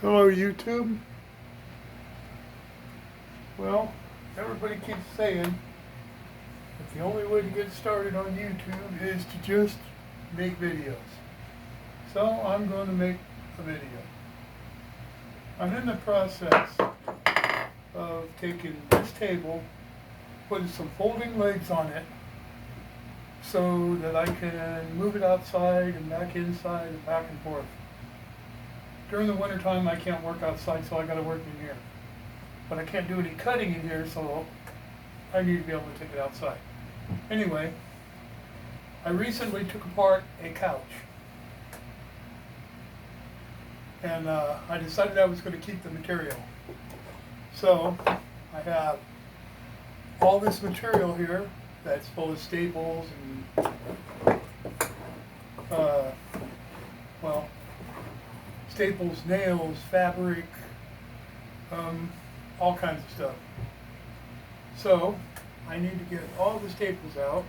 Hello, YouTube. Well, everybody keeps saying that the only way to get started on YouTube is to just make videos. So I'm going to make a video. I'm in the process of taking this table, putting some folding legs on it so that I can move it outside and back inside and back and forth. During the winter time I can't work outside, so I got to work in here. But I can't do any cutting in here, so I need to be able to take it outside. Anyway, I recently took apart a couch. And I decided I was going to keep the material. So I have all this material here that's full of staples and staples, nails, fabric, all kinds of stuff. So I need to get all the staples out,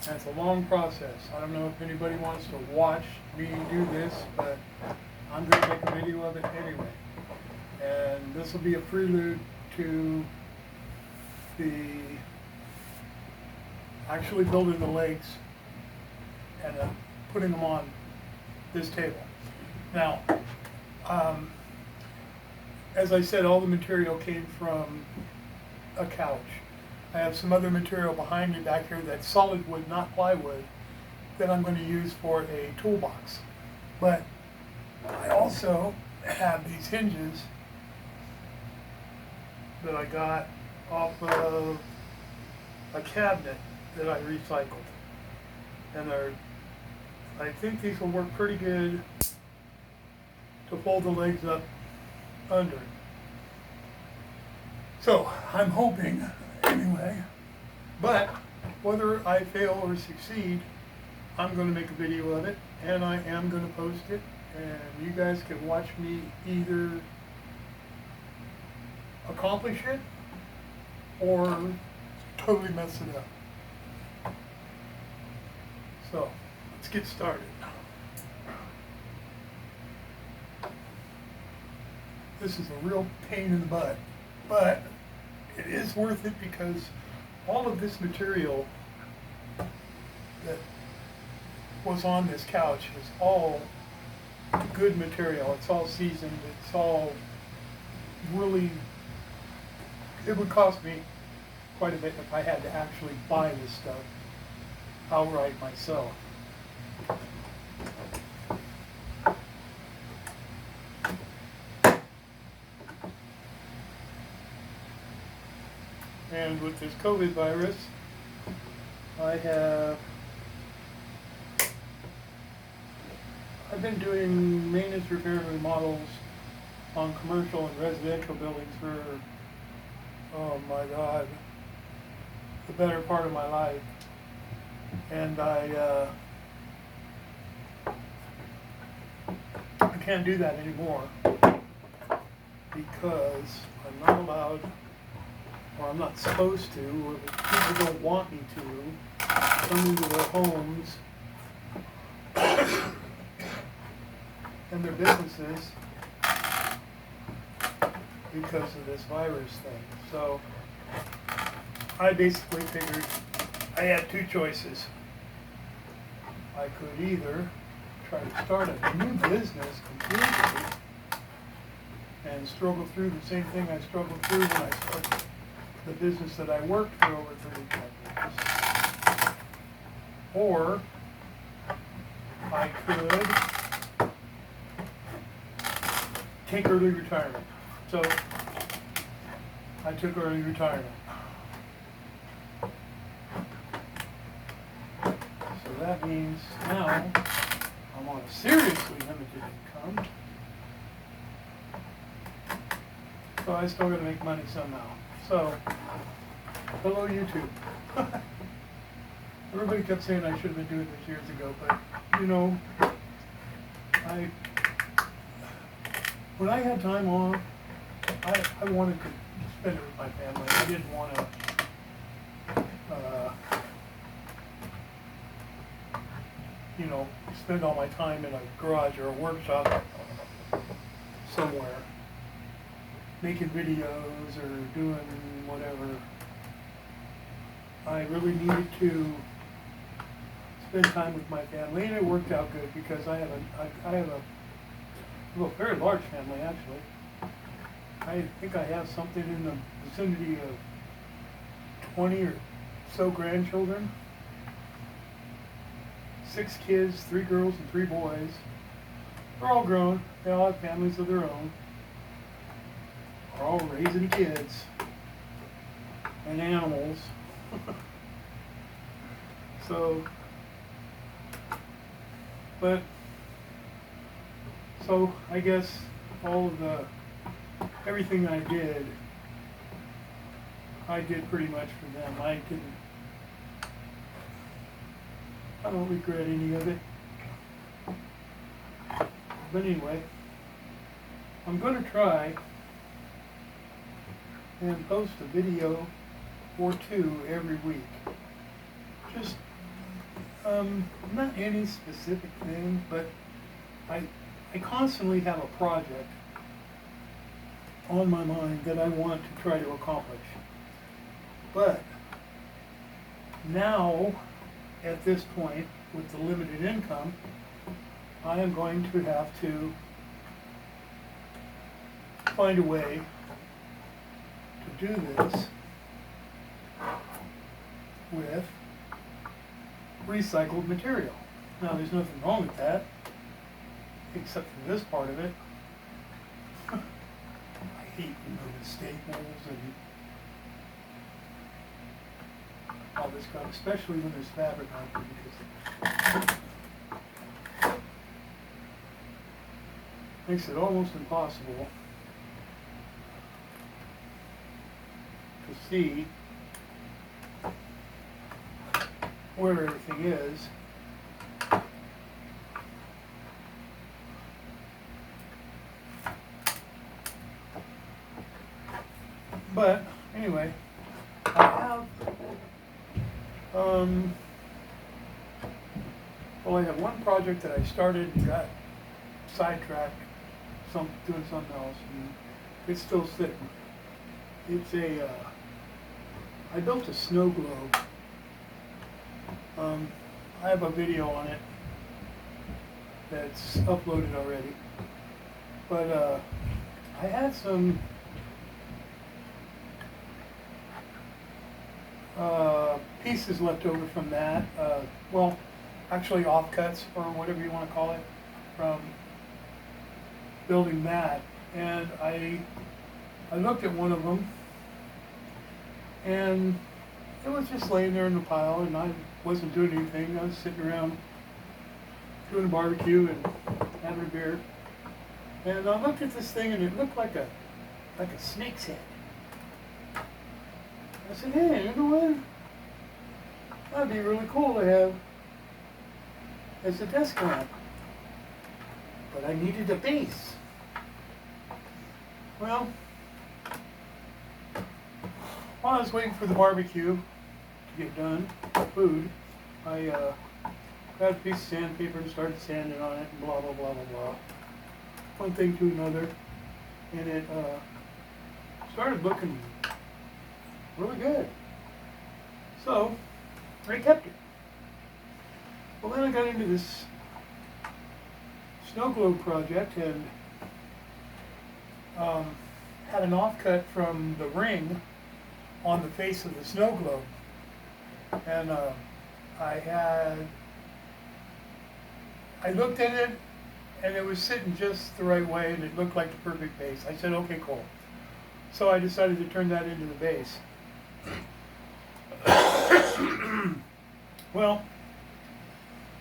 and it's a long process. I don't know if anybody wants to watch me do this, but I'm going to make a video of it anyway. And this will be a prelude to the actually building the legs and putting them on this table. Now, as I said, all the material came from a couch. I have some other material behind me back here that's solid wood, not plywood, that I'm going to use for a toolbox. But I also have these hinges that I got off of a cabinet that I recycled. And I think these will work pretty good to fold the legs up under. So I'm hoping anyway, but whether I fail or succeed, I'm going to make a video of it, and I am going to post it, and you guys can watch me either accomplish it or totally mess it up. So let's get started. This is a real pain in the butt, but it is worth it because all of this material that was on this couch is all good material. It's all seasoned. It's all really, it would cost me quite a bit if I had to actually buy this stuff outright myself. And with this COVID virus, I've been doing maintenance, repair, and remodels on commercial and residential buildings for, oh my God, the better part of my life. And I can't do that anymore because I'm not allowed, or I'm not supposed to, or people don't want me to come into their homes and their businesses because of this virus thing. So I basically figured I had two choices. I could either try to start a new business completely and struggle through the same thing I struggled through when I started the business that I worked for over 35 years. Or I could take early retirement. So I took early retirement. So that means now I'm on a seriously limited income. So I still gotta make money somehow. So, hello YouTube. Everybody kept saying I should have been doing this years ago, but you know, when I had time off, I wanted to spend it with my family. I didn't want to spend all my time in a garage or a workshop. somewhere, making videos or doing whatever, I really needed to spend time with my family, and it worked out good because I have a very large family actually. I think I have something in the vicinity of 20 or so grandchildren, 6 kids, 3 girls and 3 boys. They're all grown. They all have families of their own. They're all raising kids and animals. So I guess everything I did pretty much for them. I don't regret any of it. But anyway, I'm going to try and post a video or 2 every week. Just not any specific thing, but I constantly have a project on my mind that I want to try to accomplish. But now, at this point, with the limited income, I am going to have to find a way to do this with recycled material. Now, there's nothing wrong with that, except for this part of it. I hate removing staples and all this stuff, especially when there's fabric on it, because it makes it almost impossible to see where everything is. But anyway, I have I have one project that I started and got sidetracked, doing something else, and it's still sitting. It's I built a snow globe. I have a video on it that's uploaded already, but I had some pieces left over from that, well, actually offcuts, or whatever you want to call it, from building that. And I looked at one of them, and it was just laying there in the pile, and I wasn't doing anything. I was sitting around doing a barbecue and having a beer, and I looked at this thing, and it looked like a snake's head. I said, hey, you know what? That'd be really cool to have as a desk lamp. But I needed a base. Well, while I was waiting for the barbecue to get done, food, I got a piece of sandpaper and started sanding on it, and blah, blah, blah, blah, blah. One thing to another. And it started looking really good. So I kept it. Well, then I got into this snow globe project and had an offcut from the ring on the face of the snow globe. And I looked at it, and it was sitting just the right way, and it looked like the perfect base. I said, okay, cool. So I decided to turn that into the base. Well,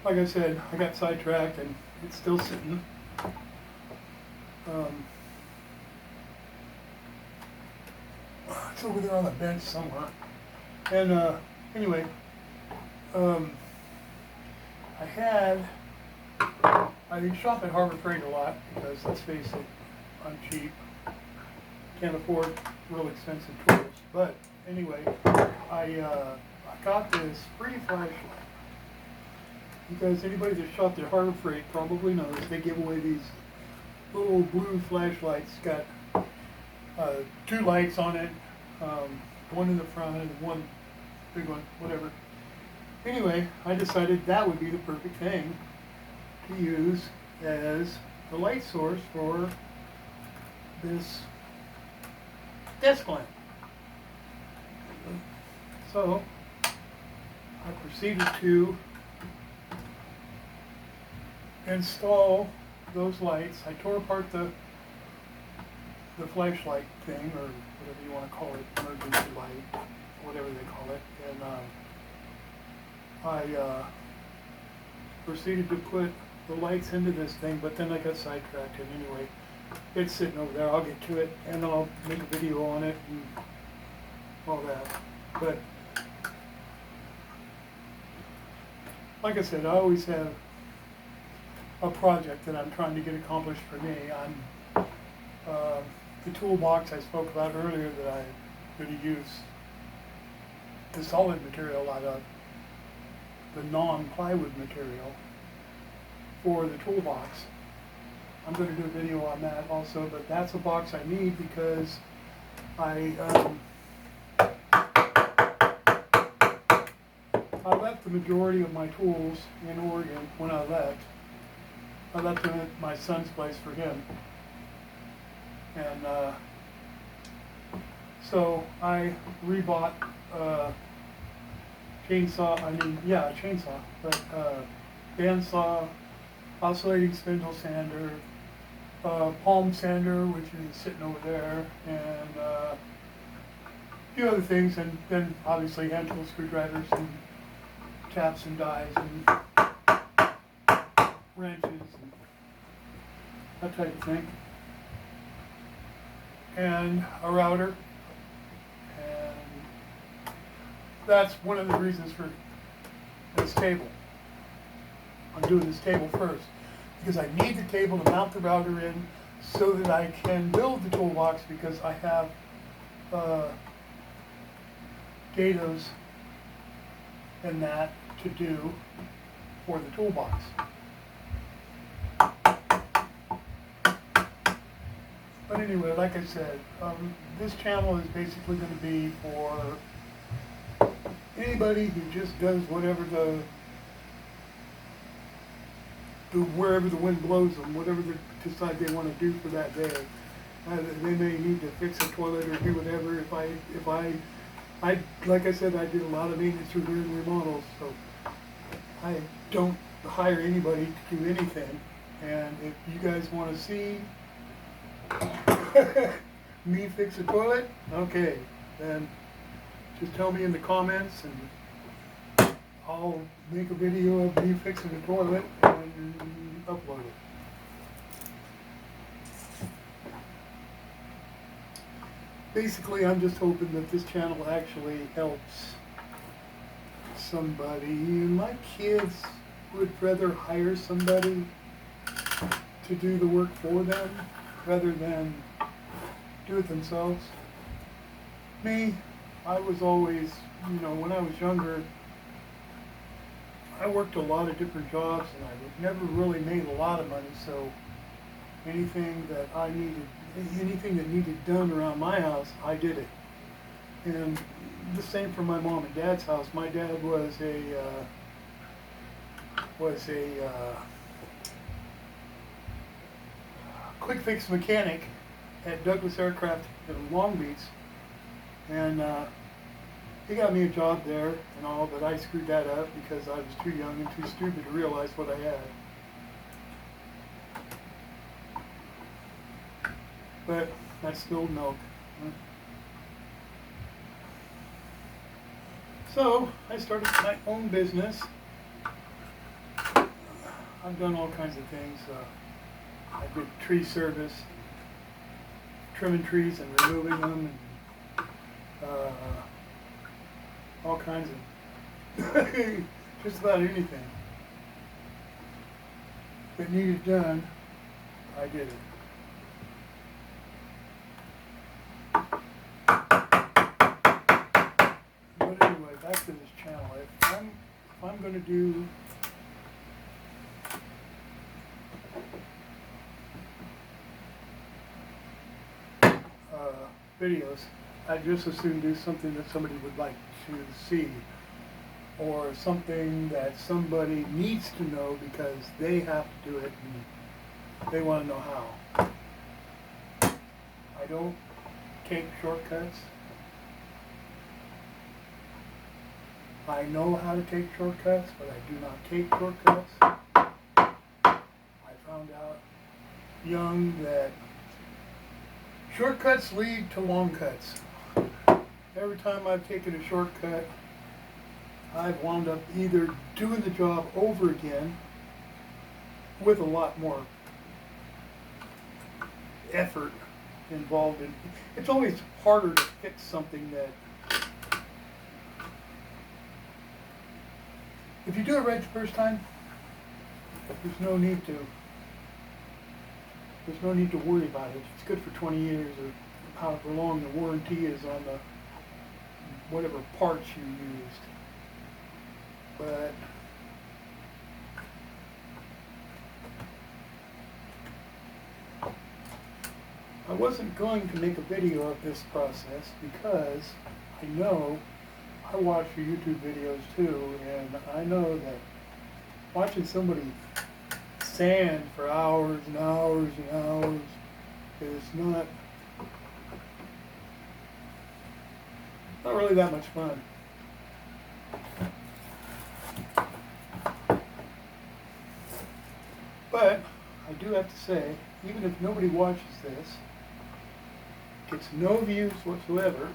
like I said, I got sidetracked, and it's still sitting. It's over there on the bench somewhere. And anyway, I shop at Harbor Freight a lot because, let's face it, I'm cheap. Can't afford real expensive tools. But anyway, I got this free flashlight because anybody that shopped at Harbor Freight probably knows they give away these little blue flashlights. Got 2 lights on it, one in the front and one big one, whatever. Anyway, I decided that would be the perfect thing to use as the light source for this desk lamp. So I proceeded to install those lights. I tore apart the flashlight thing, or whatever you want to call it, emergency light, whatever they call it, and I proceeded to put the lights into this thing, but then I got sidetracked, and anyway, it's sitting over there. I'll get to it, and I'll make a video on it, and all that. But, like I said, I always have a project that I'm trying to get accomplished for me. The toolbox I spoke about earlier that I'm going to use the solid material out of, the non-plywood material for the toolbox. I'm going to do a video on that also, but that's a box I need because I left the majority of my tools in Oregon when I left. I left them at my son's place for him. And so I rebought chainsaw, but bandsaw, oscillating spindle sander, palm sander, which is sitting over there, and a few other things, and then obviously hand tool screwdrivers and taps and dies and wrenches and that type of thing. And a router, and that's one of the reasons for this table. I'm doing this table first because I need the table to mount the router in so that I can build the toolbox, because I have dados and that to do for the toolbox. But anyway, like I said, this channel is basically going to be for anybody who just does whatever wherever the wind blows them, whatever they decide they want to do for that day. They may need to fix a toilet or do whatever. If I like I said, I did a lot of maintenance, repair, and remodels, so I don't hire anybody to do anything. And if you guys want to see me fix a toilet, okay, then just tell me in the comments and I'll make a video of me fixing the toilet and upload it. Basically, I'm just hoping that this channel actually helps somebody. My kids would rather hire somebody to do the work for them rather than do it themselves. Me, I was always, when I was younger, I worked a lot of different jobs and I never really made a lot of money, so anything that needed done around my house, I did it. And the same for my mom and dad's house. My dad was a quick fix mechanic at Douglas Aircraft in Long Beach, and he got me a job there and all, but I screwed that up because I was too young and too stupid to realize what I had. But that's spilled milk. So I started my own business. I've done all kinds of things. I did tree service, trimming trees and removing them, and all kinds of just about anything that needed done, I did it. But anyway, back to this channel. If I'm going to do videos, I'd just as soon do something that somebody would like to see, or something that somebody needs to know because they have to do it and they want to know how. I don't take shortcuts. I know how to take shortcuts, but I do not take shortcuts. I found out young that shortcuts lead to long cuts. Every time I've taken a shortcut, I've wound up either doing the job over again with a lot more effort involved in. It's always harder to fix something that, if you do it right the first time, there's no need to worry about it. It's good for 20 years or however long the warranty is on the whatever parts you used. But I wasn't going to make a video of this process because I know I watch your YouTube videos too, and I know that watching somebody sand for hours and hours and hours is not really that much fun. But I do have to say, even if nobody watches this, gets no views whatsoever,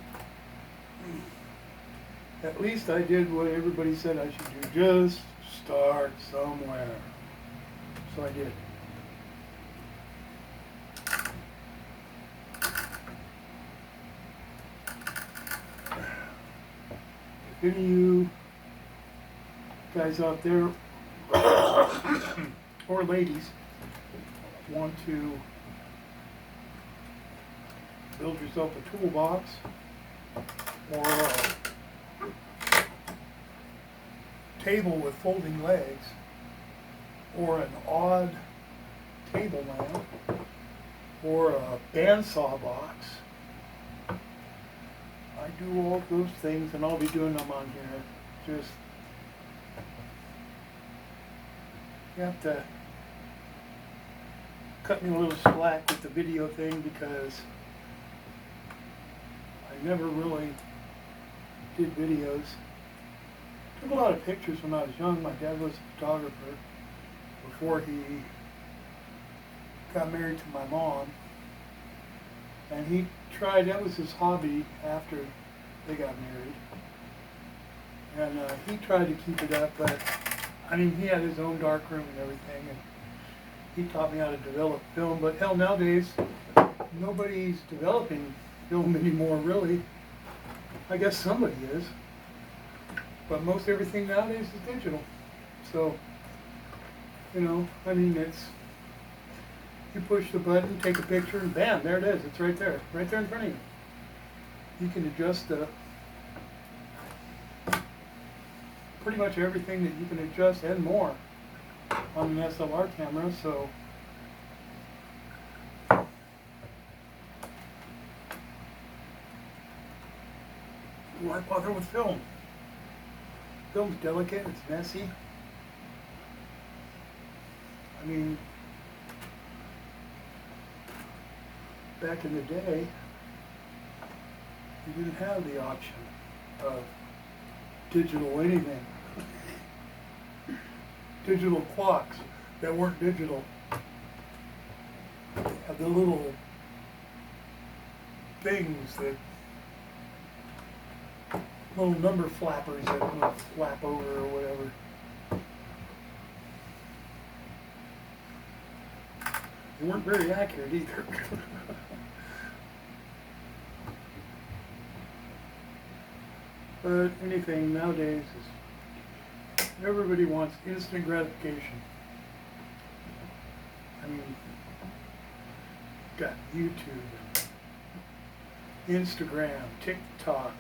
at least I did what everybody said I should do. Just start somewhere. So I did. If any of you guys out there or ladies want to build yourself a toolbox or a table with folding legs or an odd table lamp or a bandsaw box, I do all those things, and I'll be doing them on here. Just, you have to cut me a little slack with the video thing because I never really did videos. Took a lot of pictures when I was young. My dad was a photographer before he got married to my mom. And he tried, that was his hobby after they got married. And he tried to keep it up, but I mean, he had his own dark room and everything. And he taught me how to develop film. But hell, nowadays, nobody's developing film anymore, really. I guess somebody is. But most everything nowadays is digital. So, you know, I mean, it's, you push the button, take a picture, and bam, there it is. It's right there in front of you. You can adjust pretty much everything that you can adjust and more on an SLR camera. So, why bother with film? Film's delicate, it's messy. I mean, back in the day, you didn't have the option of digital anything. Digital clocks that weren't digital. They had the little things that, little number flappers that would flap over or whatever. They weren't very accurate either. But anything nowadays is, everybody wants instant gratification. I mean, got YouTube, Instagram, TikTok.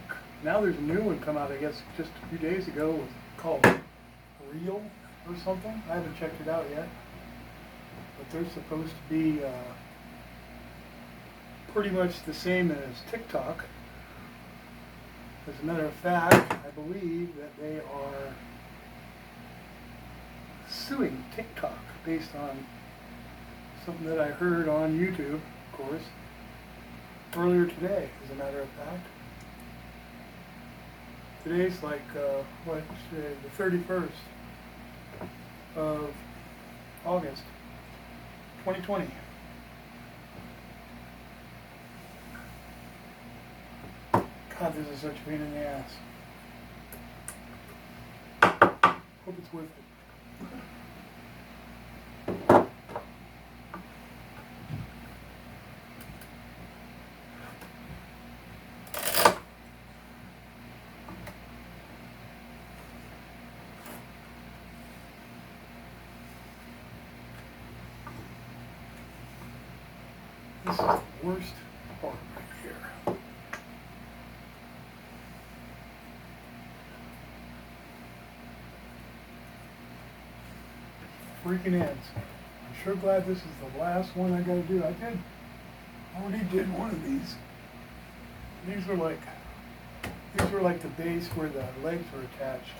Now there's a new one come out, I guess, just a few days ago, called Reel or something. I haven't checked it out yet. But they're supposed to be pretty much the same as TikTok. As a matter of fact, I believe that they are suing TikTok based on something that I heard on YouTube, of course, earlier today, as a matter of fact. Today's like, what's today? The 31st of August, 2020. God, this is such a pain in the ass. Hope it's worth it. This is the worst part right here. Freaking ends. I'm sure glad this is the last one I gotta do. I already did one of these. These are like the base where the legs are attached.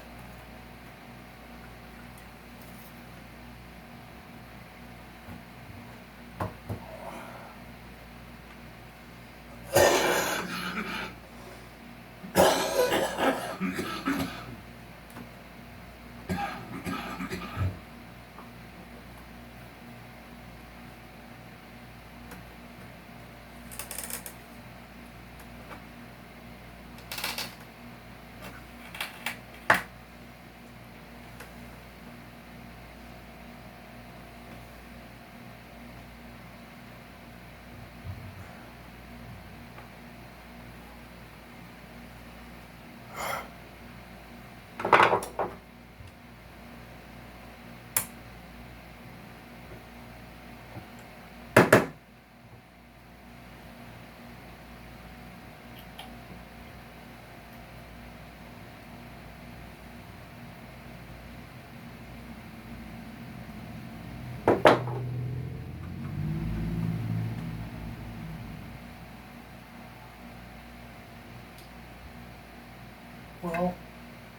Well,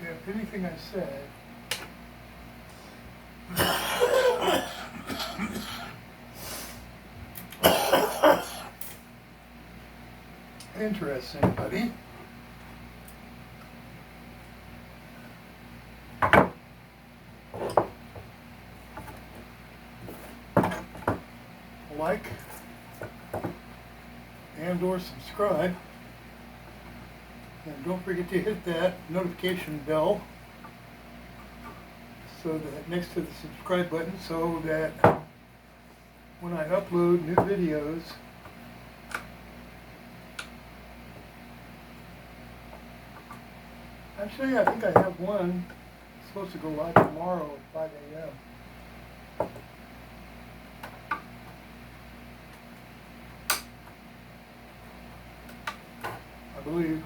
if anything I said interests anybody, like and or subscribe. And don't forget to hit that notification bell so that next to the subscribe button, so that when I upload new videos, actually I think I have one supposed to go live tomorrow at 5 a.m. I believe.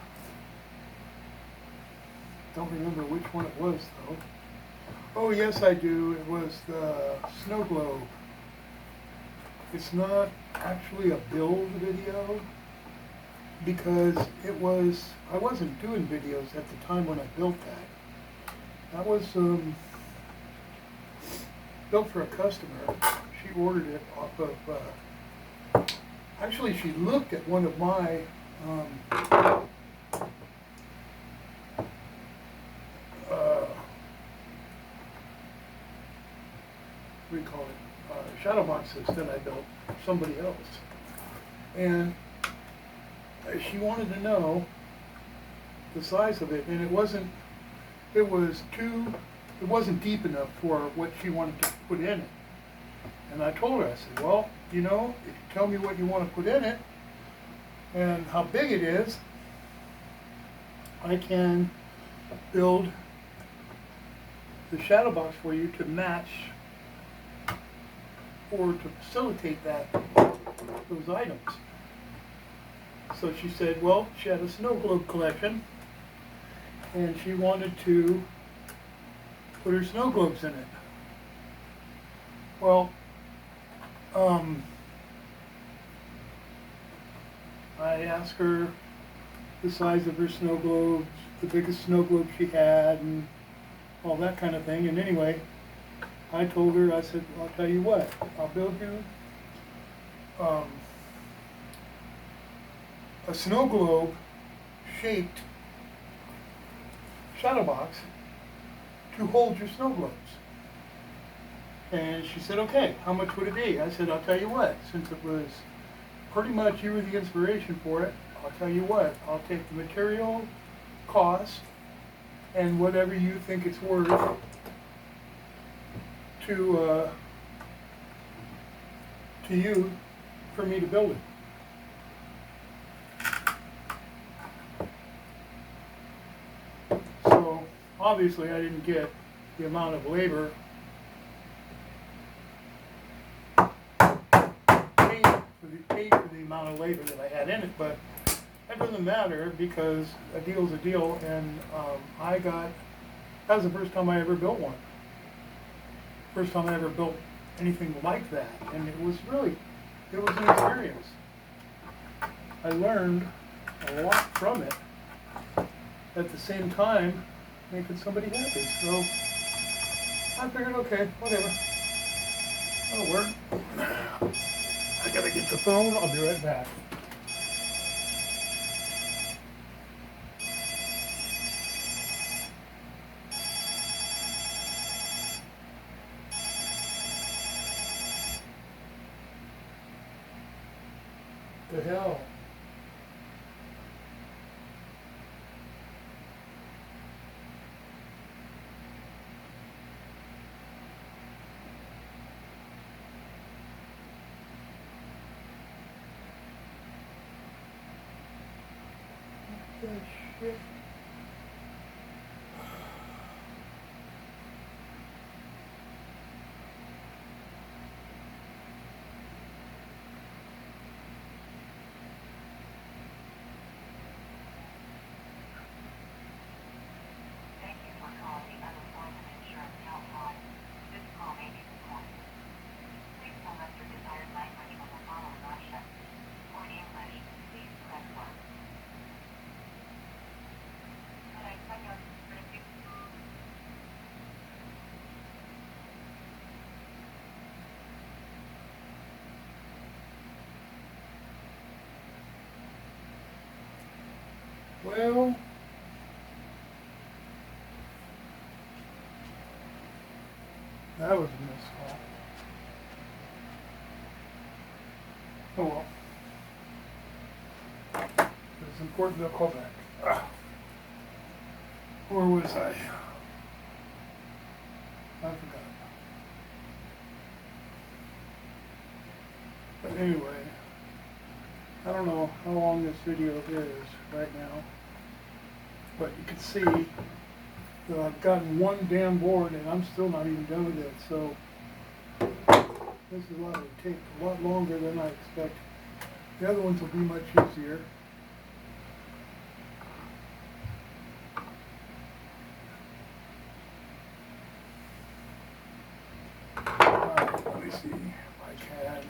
Don't remember which one it was though. Oh yes, I do. It was the snow globe. It's not actually a build video because I wasn't doing videos at the time when I built that. That was built for a customer. She ordered it off of, actually she looked at one of my what do you call it, shadow boxes that I built for somebody else. And she wanted to know the size of it, and it wasn't deep enough for what she wanted to put in it. And I told her, I said, well, you know, if you tell me what you want to put in it and how big it is, I can build the shadow box for you to match or to facilitate those items. So she said, well, she had a snow globe collection and she wanted to put her snow globes in it. Well, I asked her the size of her snow globes, the biggest snow globe she had, and all that kind of thing. And anyway, I told her, I said, I'll tell you what, I'll build you a snow globe shaped shadow box to hold your snow globes. And she said, okay, how much would it be? I said, I'll tell you what, since it was pretty much you were the inspiration for it, I'll tell you what, I'll take the material cost and whatever you think it's worth to you for me to build it. So obviously I didn't get the amount of labor paid for the amount of labor that I had in it, but that doesn't matter because a deal's a deal, and that was the first time I ever built one. First time I ever built anything like that, and it was an experience. I learned a lot from it, at the same time making somebody happy. So I figured, okay, whatever, that'll work. I gotta get the phone, I'll be right back. The hell? What the shit? Well, that was a missed call. Oh well. It's important to call back. Where was I? I forgot. But anyway, I don't know how long this video is right now, but you can see that I've gotten one damn board and I'm still not even done with it. So this is going to take a lot longer than I expected. The other ones will be much easier. Let me see if I can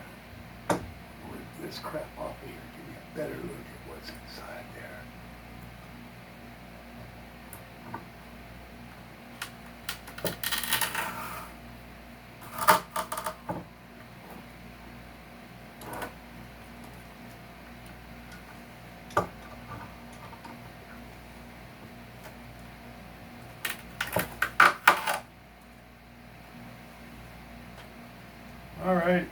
work this crap off of here. Give me a better look at what's inside there. All right.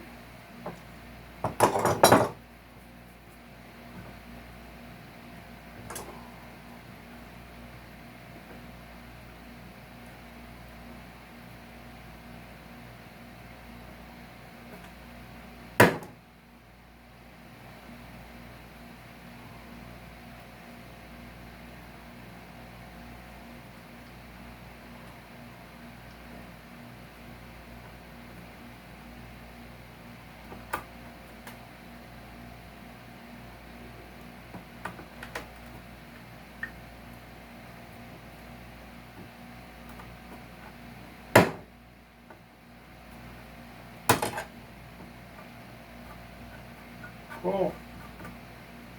Cool.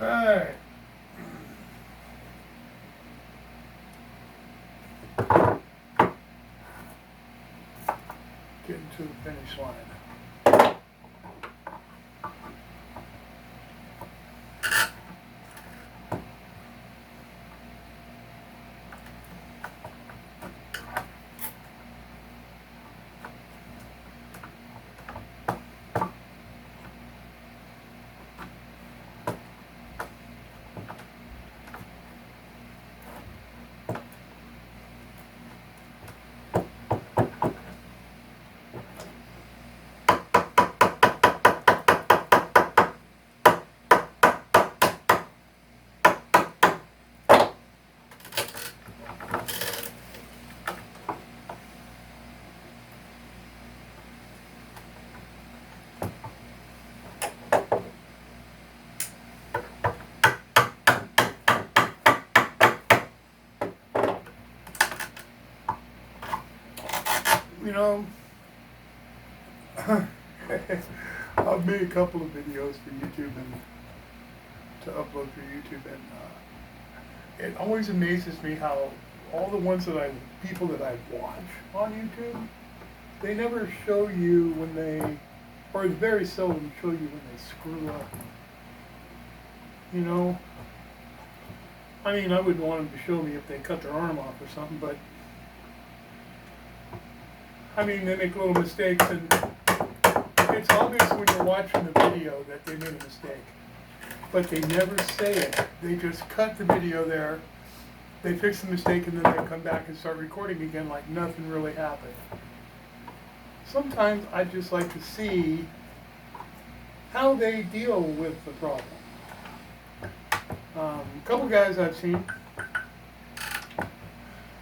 Alright. Getting to the finish line. You know, I've made a couple of videos for YouTube and to upload for YouTube, and it always amazes me how all the ones that people that I watch on YouTube, they never show you when they, or very seldom show you when they screw up. You know, I mean, I wouldn't want them to show me if they cut their arm off or something, but I mean, they make little mistakes, and it's obvious when you're watching the video that they made a mistake. But they never say it. They just cut the video there, they fix the mistake, and then they come back and start recording again like nothing really happened. Sometimes I just like to see how they deal with the problem. A couple guys I've seen.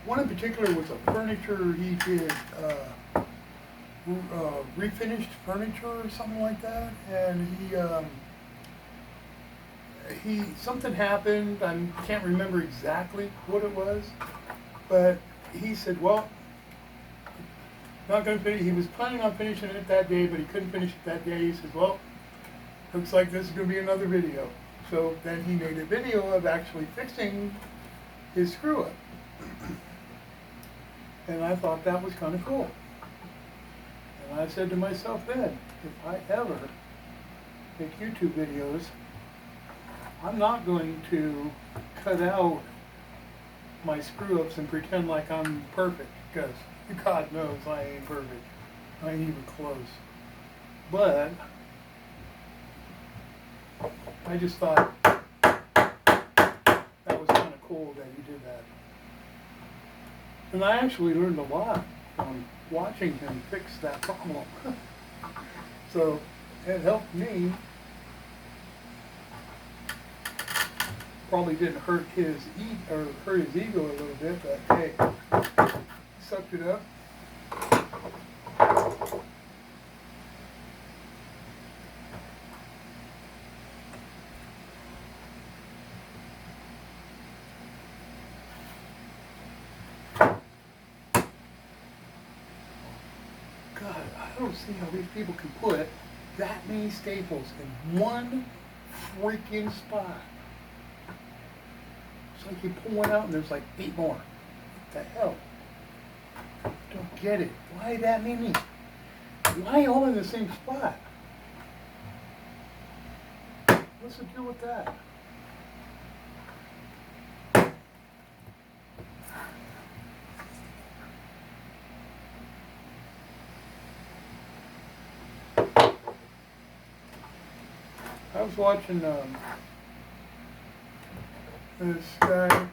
One in particular was a furniture, he did refinished furniture or something like that, and something happened, I can't remember exactly what it was, but he said, well, not going to finish, he was planning on finishing it that day, but he couldn't finish it that day. He said, well, looks like this is going to be another video. So then he made a video of actually fixing his screw up. And I thought that was kind of cool. And I said to myself then, if I ever make YouTube videos, I'm not going to cut out my screw-ups and pretend like I'm perfect, because God knows I ain't perfect. I ain't even close. But I just thought that was kind of cool that he did that. And I actually learned a lot from watching him fix that problem. So it helped me. Probably didn't hurt his ego a little bit, but hey, he sucked it up. God, I don't see how these people can put that many staples in one freaking spot. It's like you pull one out and there's like 8 more. What the hell? Don't get it. Why that many? Why all in the same spot? What's the deal with that? I was watching this guy,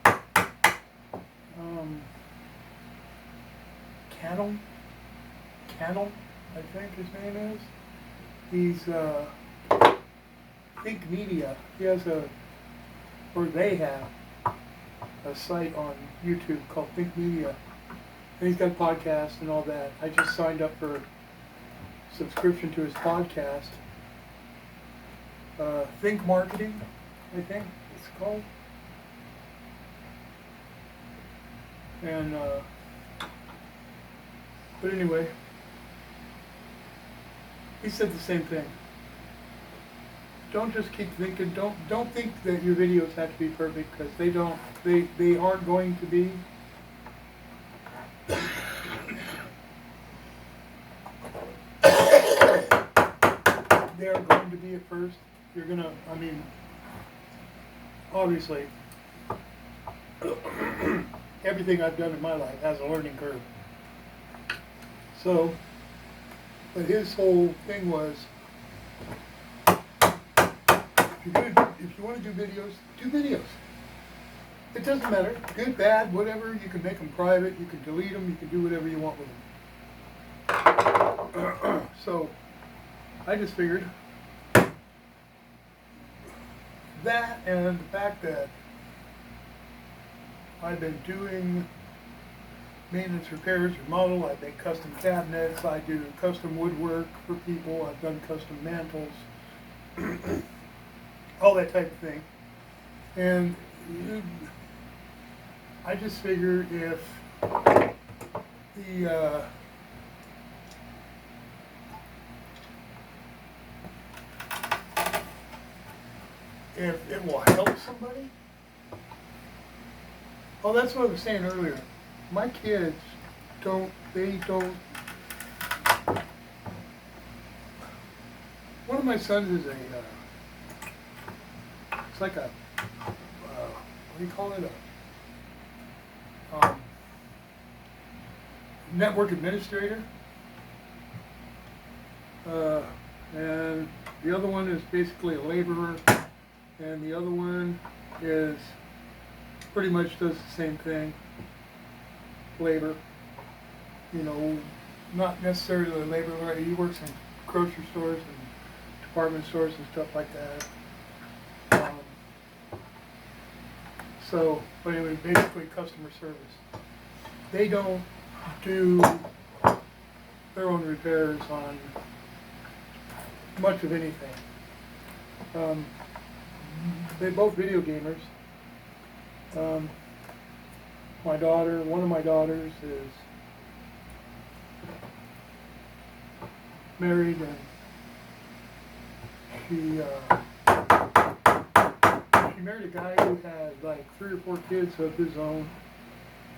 Cannell, I think his name is. He's Think Media. He has they have a site on YouTube called Think Media, and he's got a podcast and all that. I just signed up for subscription to his podcast. Think Marketing, I think it's called. And but anyway, he said the same thing. don't just keep thinking. Don't think that your videos have to be perfect, because they don't. They aren't going to be. They are going to be at first. You're gonna. I mean, obviously, everything I've done in my life has a learning curve. So, but his whole thing was, if you want to do videos, do videos. It doesn't matter, good, bad, whatever. You can make them private, you can delete them, you can do whatever you want with them. So, I just figured that, and the fact that I've been doing maintenance, repairs, remodel, I make custom cabinets, I do custom woodwork for people, I've done custom mantles, all that type of thing. And I just figured if the if it will help somebody. Oh, that's what I was saying earlier. My kids don't. One of my sons is a. It's like a. What do you call it? A network administrator. And the other one is basically a laborer, and the other one is pretty much does the same thing. Labor, you know, not necessarily labor. He works in grocery stores and department stores and stuff like that. So, but anyway, basically customer service. They don't do their own repairs on much of anything. They're both video gamers. One of my daughters is married, and she married a guy who had like 3 or 4 kids of his own,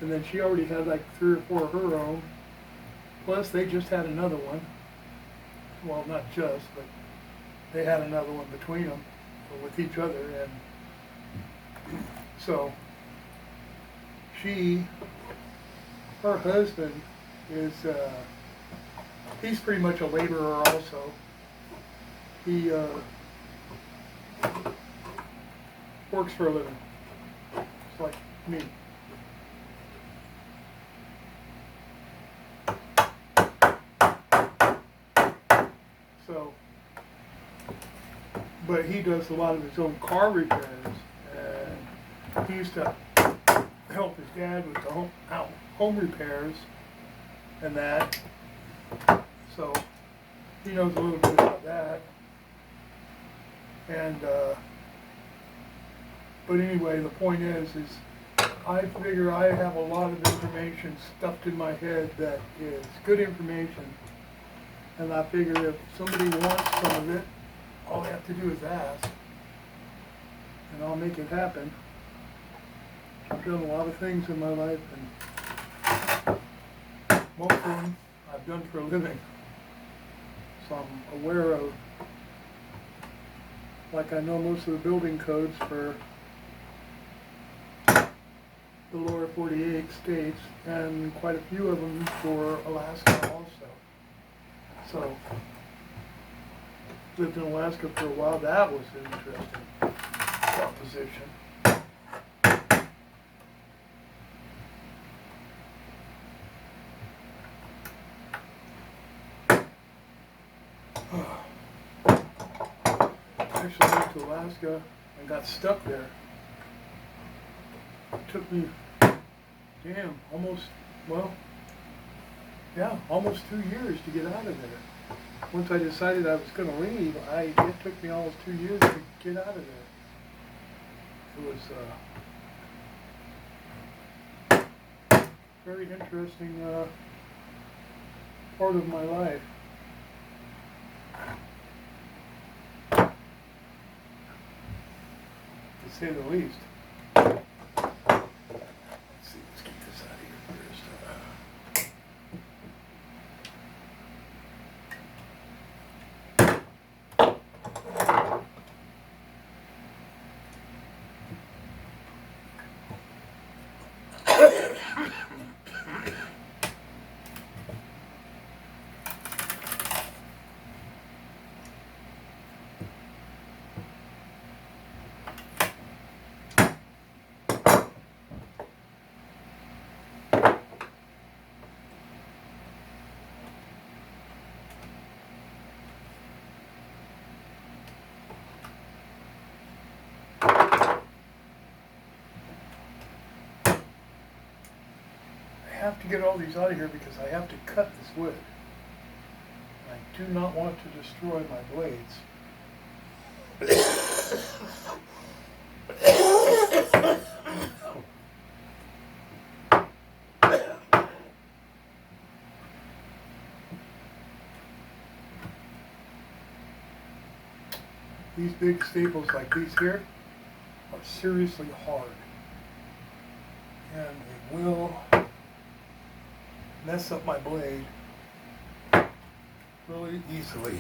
and then she already had like 3 or 4 of her own, plus they just had another one. Well, not just, but they had another one between them, with each other, and so her husband is, he's pretty much a laborer also. He works for a living, just like me. So, but he does a lot of his own car repairs, and he used to help his dad with the home repairs and that. So he knows a little bit about that. And but anyway, the point is I figure I have a lot of information stuffed in my head that is good information, and I figure if somebody wants some of it, all I have to do is ask, and I'll make it happen. I've done a lot of things in my life, and most of them I've done for a living. So I'm aware of, like I know most of the building codes for the lower 48 states, and quite a few of them for Alaska also. So, lived in Alaska for a while. That was an interesting proposition. Actually went to Alaska and got stuck there. It took me, almost 2 years to get out of there. Once I decided I was going to leave, it took me almost 2 years to get out of there. It was very interesting part of my life. say the least. Let's see, let's get this out of here first. I have to get all these out of here because I have to cut this wood. I do not want to destroy my blades. These big staples like these here are seriously hard, and they will mess up my blade really easily.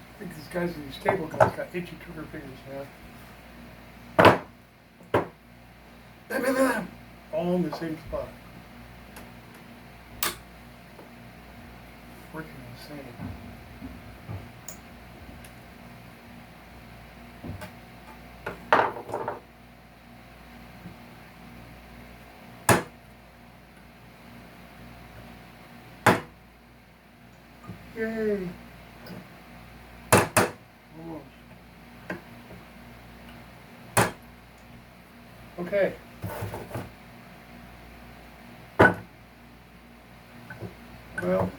I think these guys in these table guys got itchy trigger fingers, man. All in the same spot. Freaking insane. Yay! Okay. Well,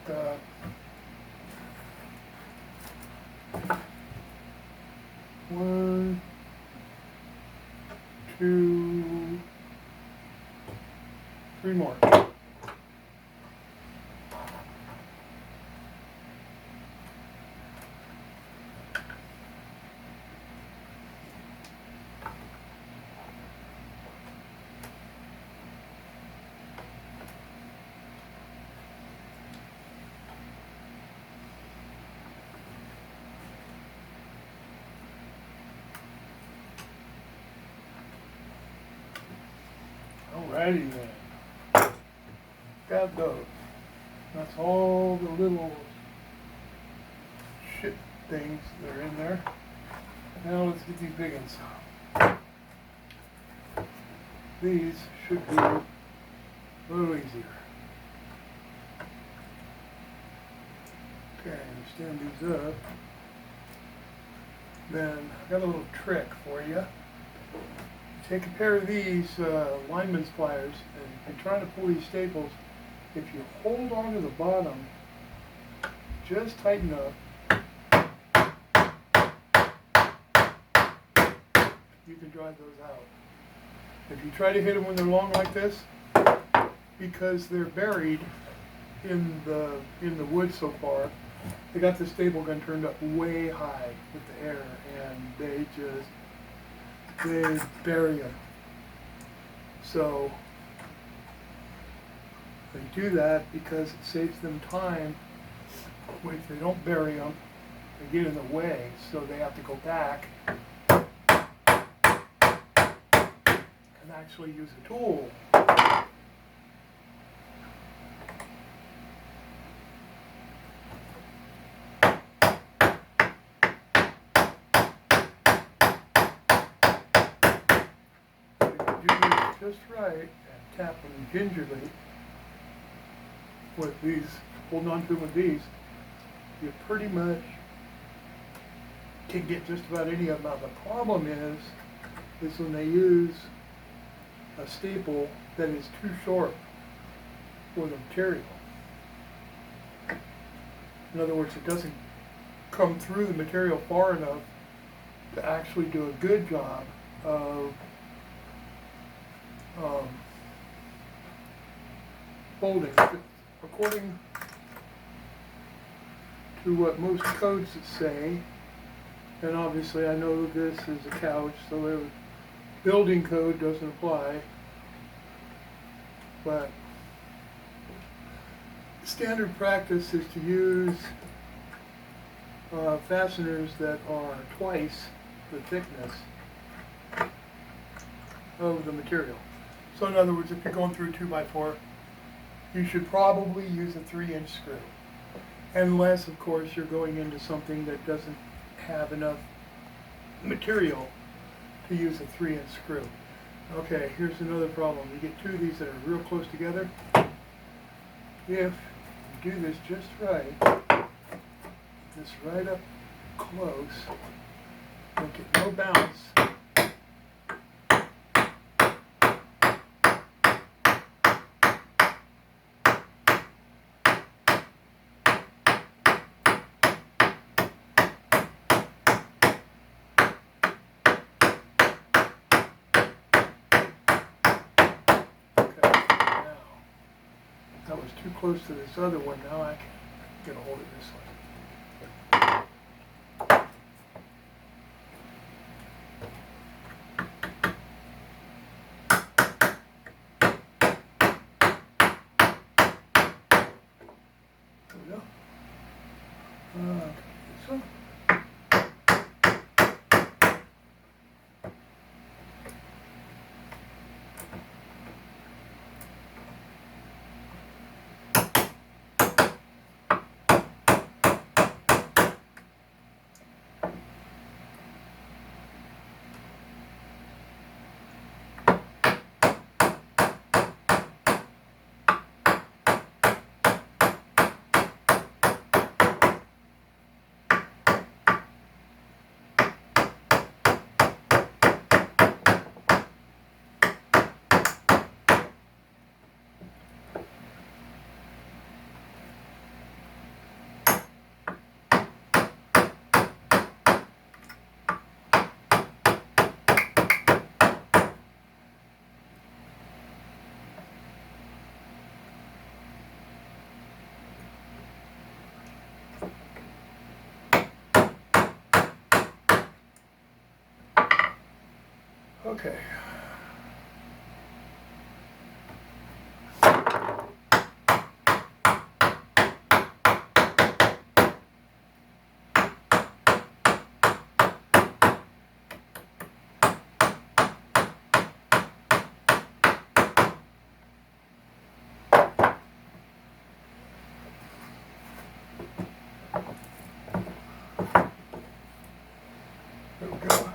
1, 2, 3 more. Alrighty then. Got those. That's all the little shit things that are in there. Now let's get these big ones. These should be a little easier. Okay, stand these up. Then I've got a little trick for you. Take a pair of these lineman's pliers, and if you're trying to pull these staples, if you hold on to the bottom, just tighten up. You can drive those out. If you try to hit them when they're long like this, because they're buried in the wood so far, they got the staple gun turned up way high with the air, and they bury them. So they do that because it saves them time. If they don't bury them, they get in the way, so they have to go back and actually use a tool. Just right and tap them gingerly with these, holding on to them with these, you pretty much can get just about any of them out. The problem is when they use a staple that is too short for the material. In other words, it doesn't come through the material far enough to actually do a good job of folding. According to what most codes say, and obviously I know this is a couch, so the building code doesn't apply, but standard practice is to use fasteners that are twice the thickness of the material. So in other words, if you're going through a 2x4, you should probably use a 3-inch screw. Unless, of course, you're going into something that doesn't have enough material to use a 3-inch screw. Okay, here's another problem. You get two of these that are real close together. If you do this just right, this right up close, you'll get no bounce. That was too close to this other one. Now I can get a hold of this one. There we go. This one. Okay. There we go.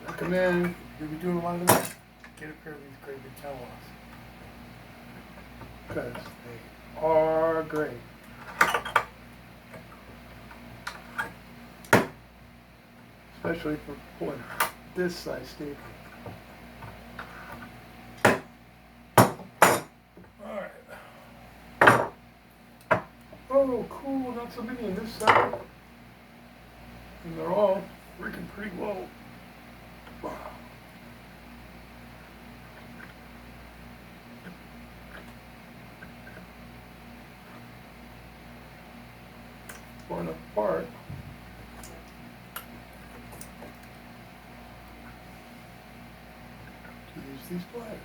Recommend, if you're doing a lot of this, get a pair of these great big towels. Because they are great. Especially for pulling this size staple. Alright. Oh, cool, not so many on this side. And they're all Working pretty well. One apart. To use these pliers.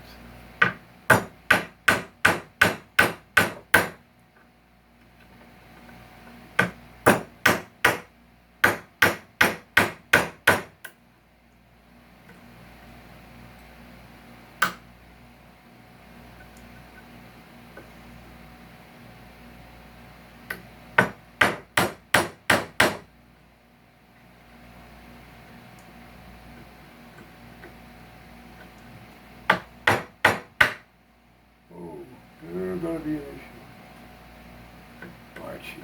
There's going to be an issue. Aren't you?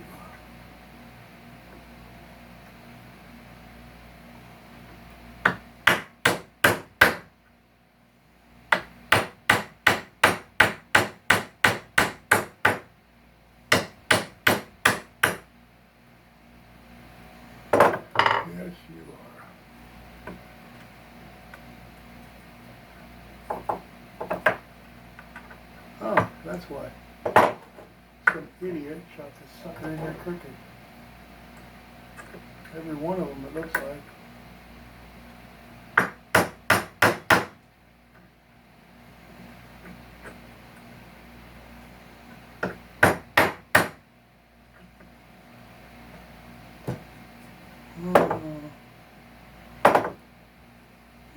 Yes, you are. Oh, that's why. Some idiot shot this sucker in there crooked. Every one of them, it looks like.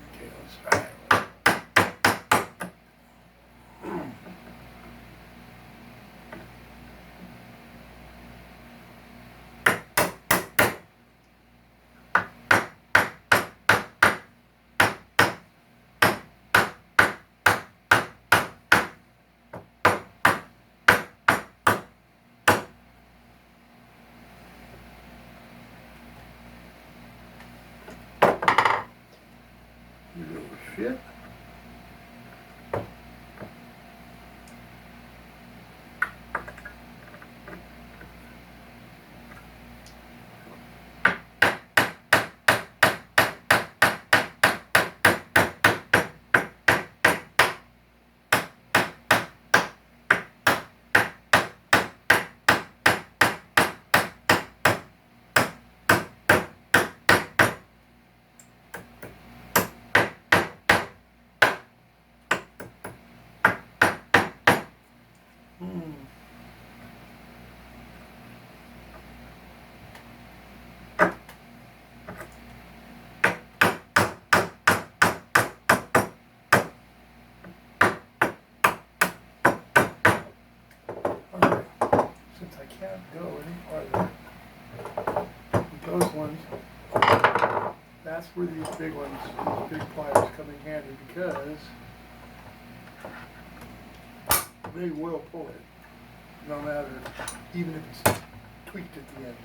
Okay, let's try it. You little shit. Since I can't go any farther with those ones, that's where these big ones, these big pliers come in handy, because they will pull it, no matter, even if it's tweaked at the end.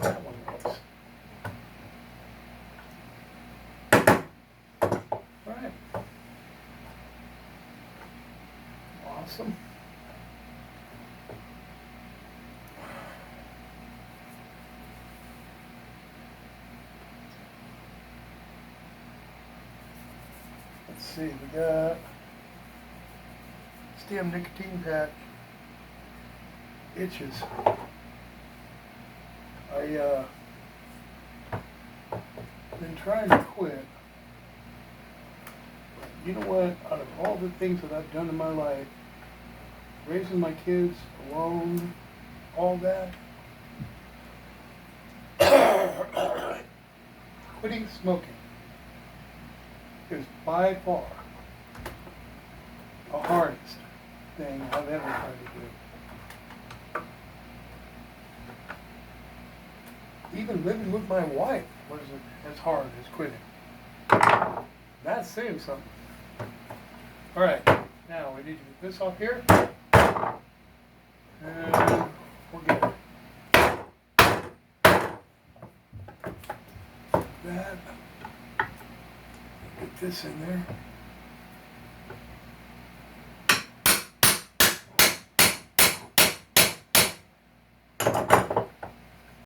That one was. All right. Awesome. Let's see, we got stem nicotine patch. Itches. Been trying to quit. But you know what? Out of all the things that I've done in my life, raising my kids alone, all that, quitting smoking is by far the hardest thing I've ever tried to do. even living with my wife wasn't as hard as quitting. That's saying something. All right, now we need to get this off here. And we're good. That. Get this in there.